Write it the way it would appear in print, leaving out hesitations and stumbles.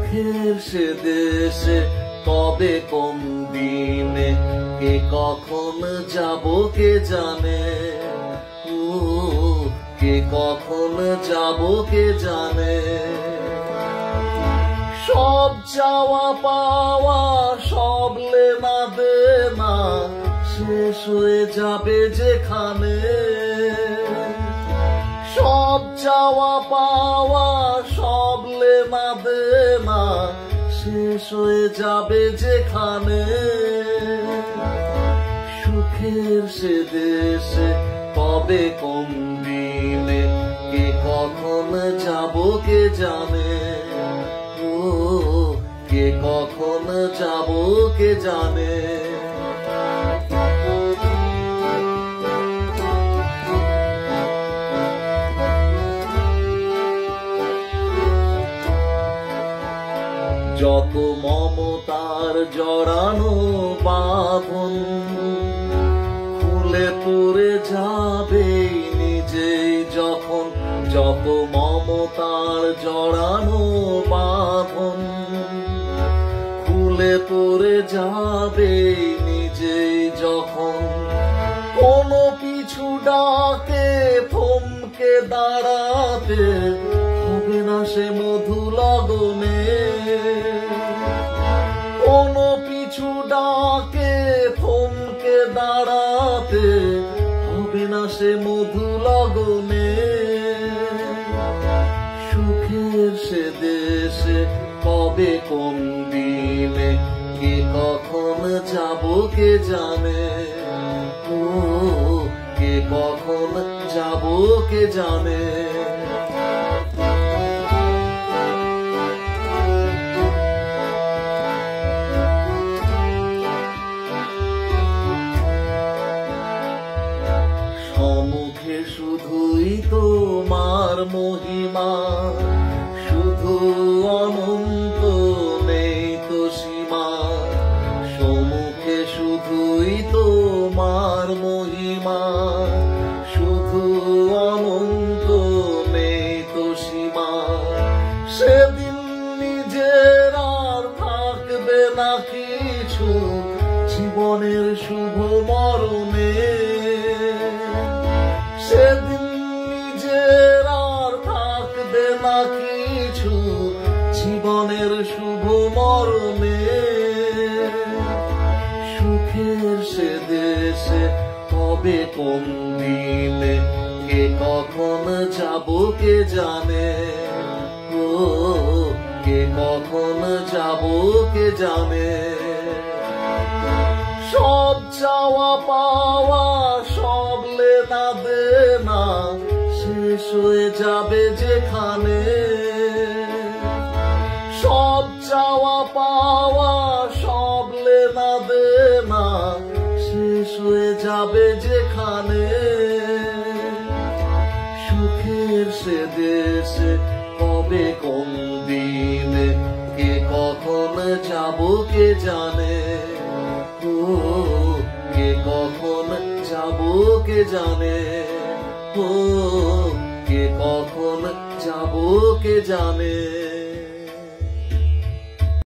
সুখের সে দেশে কবে কোন দিনে কে কখন যাব কে জানে, ও কে কখন যাব কে জানে। সব চাওয়া পাওয়া সব লেনা দেনা শেষ হয়ে যাবে যেখানে, সব চাওয়া পাওয়া সব লেনা দেনা শেষ হয়ে যাবে যেখানে। সুখের সে দেশে কবে কোন দিনে কে কখন যাব কে জানে, ও কে কখন যাব কে জানে। যত মমতার জড়ানো বাঁধন খুলে পড়ে যাবে নিজেই যখন, যত মমতার জড়ানো বাঁধন খুলে পড়ে যাবে নিজেই যখন। কোনো কিছু ডাকে থমকে দাঁড়াতে হবে না সে মধু লগনে, কোনো পিছু ডাকে থমকে দাঁড়াতে হবে না সে মধু লগনে। সুখের সে দেশে কবে কোন দিনে কে কখন যাব কে জানে, ও কে কখন যাব কে জানে। সম্মুখে শুধুই তোমার মহিমা, শুধু অনন্ত নেই তো সীমা। সম্মুখে শুধুই তোমার মহিমা, শুধু অনন্ত নেই তো সীমা। সেদিন নিজের আর থাকবে না কিছু জীবনের শুভ মরণে, সেদিন নিজের আর থাকবে না কিছু জীবনের শুভ মরণে। সুখের সে দেশে কবে কোন দিনে কে কখন যাব কে জানে, ও কে কখন যাব কে জানে। সব চাওয়া পাওয়া সব লেনা দেনা শেষ হয়ে যাবে যেখানে, সব চাওয়া পাওয়া সব লেনা দেনা শেষ হয়ে যাবে যেখানে। সুখের সে দেশে কবে কোন দিনে কে কখন যাব কে জানে, ও কে কখন যাব কে জানে, ও কে কখন যাব কে জানে।